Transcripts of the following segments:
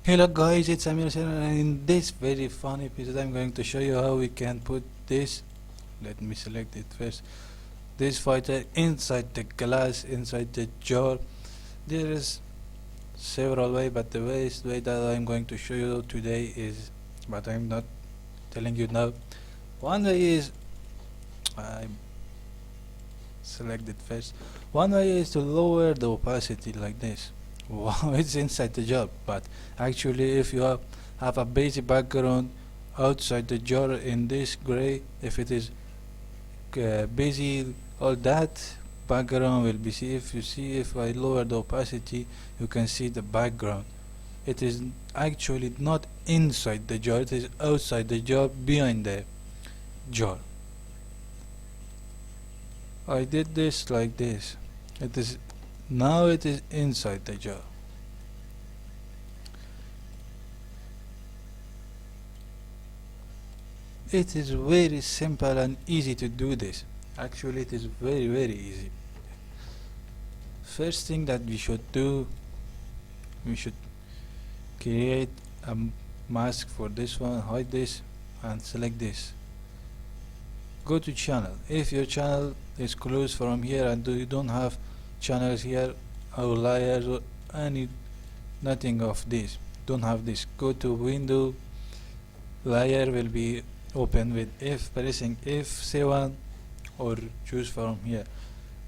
Hello guys, it's Amir Hussain, and in this very fun episode I'm going to show you how we can put this, let me select it first, this fighter inside the glass, inside the jar. There is several ways, but the best way that I'm going to show you today is, but I'm not telling you now. One way is, I select it first, one way is to lower the opacity like this. Wow, it's inside the jar, but actually if you have a basic background outside the jar in this gray, if it is basic, all that background will be see. If you see, if I lower the opacity, you can see the background. It is actually not inside the jar, it is outside the jar, behind the jar. I did this like this. It is now it is inside the jar. It is very simple and easy to do this. Actually, it is very easy. First thing that we should do, we should create a mask for this one, hide this and select this. Go to channel. If your channel is closed from here and you don't have channels here or layers or nothing of this, don't have this, go to window, layer will be open with F, pressing F7 or choose from here.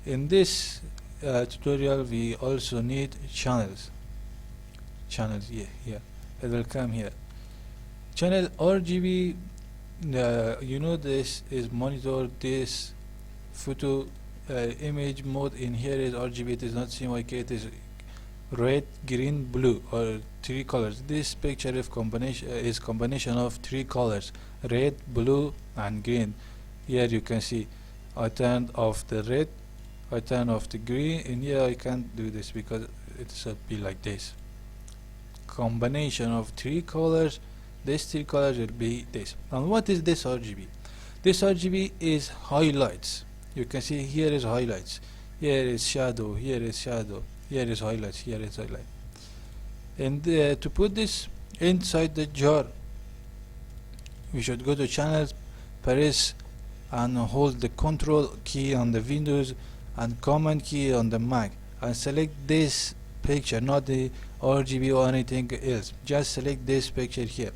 In this tutorial we also need channels, yeah, it will come here. Channel RGB, you know, this is monitor, this photo image mode in here is RGB, it is not CMYK, it is red, green, blue, or three colors. This picture is combination of three colors, red, blue and green. Here you can see I turned off the red, I turn off the green, and here I can't do this because it should be like this. Combination of three colors, these three colors will be this. And what is this RGB? This RGB is highlights. You can see here is highlights, here is shadow, here is shadow, here is highlights, here is highlight. And to put this inside the jar, we should go to channels, press and hold the control key on the Windows and command key on the Mac and select this picture, not the RGB or anything else, just select this picture here.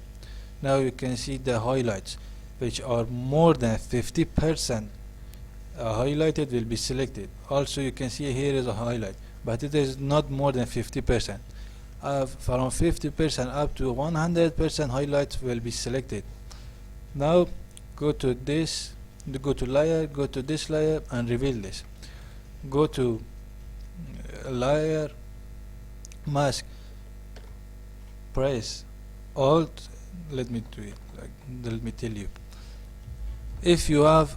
Now you can see the highlights, which are more than 50% highlighted will be selected. Also you can see here is a highlight, but it is not more than 50%. From 50% up to 100% highlights will be selected. Now go to this, go to layer, go to this layer and reveal this. Go to layer, mask, press Alt, let me do it like, let me tell you. If you have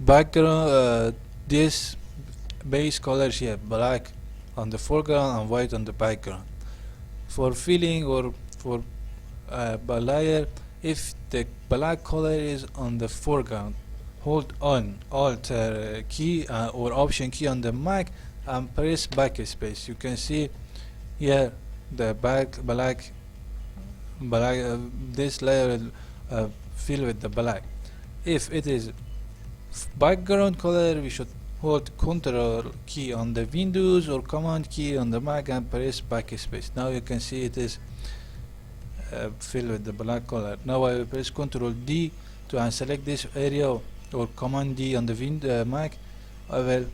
background, this base colors here, black on the foreground and white on the background. For filling or for layer, if the black color is on the foreground, hold on Alt key or Option key on the Mac and press backspace. You can see here the black this layer will fill with the black. If it is background color, we should hold Control key on the Windows or Command key on the Mac and press backspace. Now you can see it is filled with the black color. Now I will press Control D to unselect this area or Command D on the Mac. I will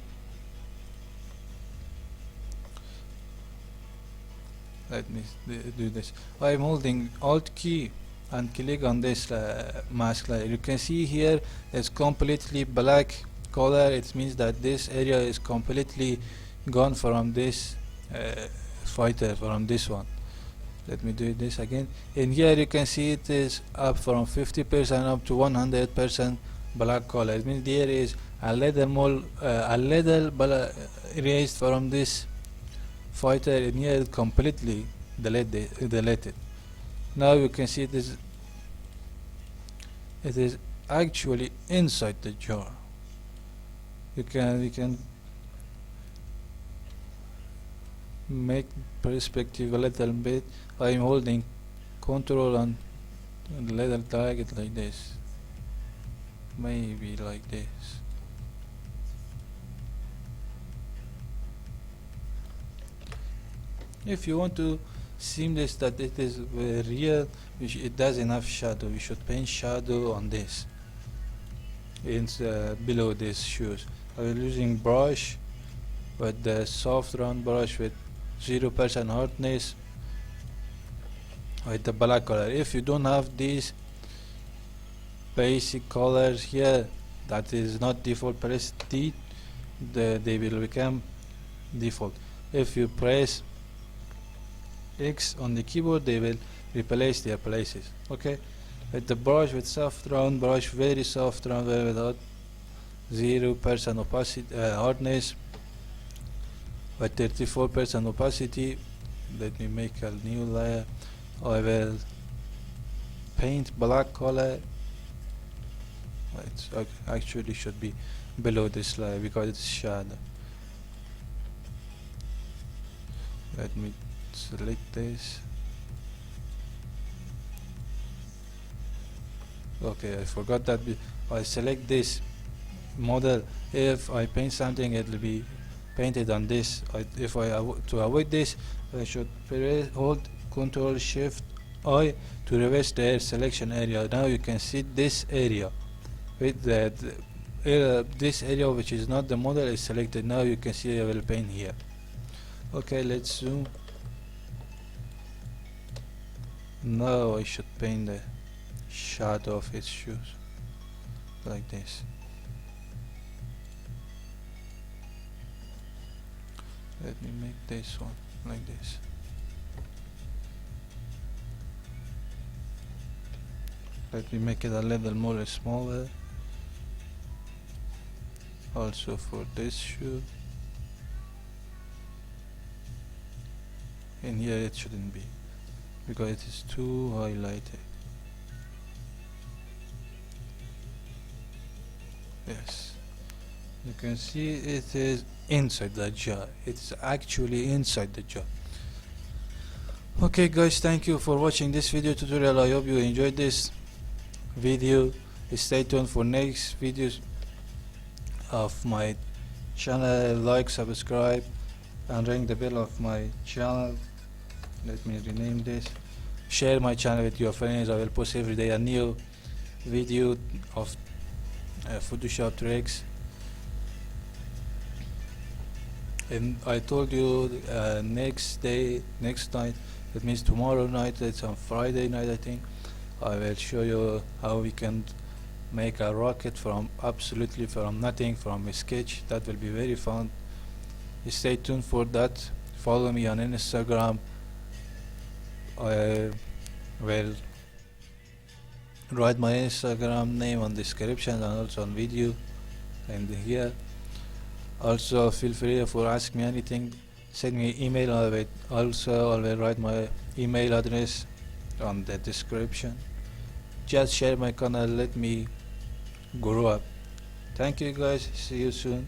let me do this. I am holding Alt key and click on this mask layer. You can see here it's completely black color. It means that this area is completely gone from this fighter, from this one. Let me do this again. In here you can see it is up from 50% up to 100% black color. It means there is a little more, erased from this fighter, and here it completely deleted. Now you can see it is actually inside the jar. You can make perspective a little bit. I'm holding control and little drag it like this, maybe like this. If you want to seem this that it is real, it does enough shadow. You should paint shadow on this, below these shoes. I was using brush with the soft round brush with 0% hardness with the black color. If you don't have these basic colors here, that is not default, press T, they will become default. If you press X on the keyboard, they will replace their places. Okay, with the brush, with soft round brush, very soft round, without 0% opacity, hardness, with 34% opacity. Let me make a new layer. I will paint black color. It actually should be below this layer because it's shadow. Let me select this. Okay, I forgot that I select this model. If I paint something, it will be painted on this. If I to avoid this, I should hold Ctrl Shift I to reverse the selection area. Now you can see this area with this area which is not the model is selected. Now you can see I will paint here. Okay, let's zoom. Now I should paint the shadow of its shoes like this. Let me make this one like this. Let me make it a little more smaller. Also for this shoe. And here it shouldn't be, because it is too highlighted. Yes, you can see it is inside the jar. It's actually inside the jar. Okay guys, thank you for watching this video tutorial. I hope you enjoyed this video. Stay tuned for next videos of my channel. Like, subscribe and ring the bell of my channel. Let me rename this. Share my channel with your friends. I will post every day a new video of Photoshop tricks. And I told you next night, that means tomorrow night, it's on Friday night I think, I will show you how we can make a rocket from absolutely from nothing, from a sketch. That will be very fun. Stay tuned for that. Follow me on Instagram. I will write my Instagram name on description and also on video and here. Also feel free for ask me anything. Send me email. I will write my email address on the description. Just share my channel. Let me grow up. Thank you guys. See you soon.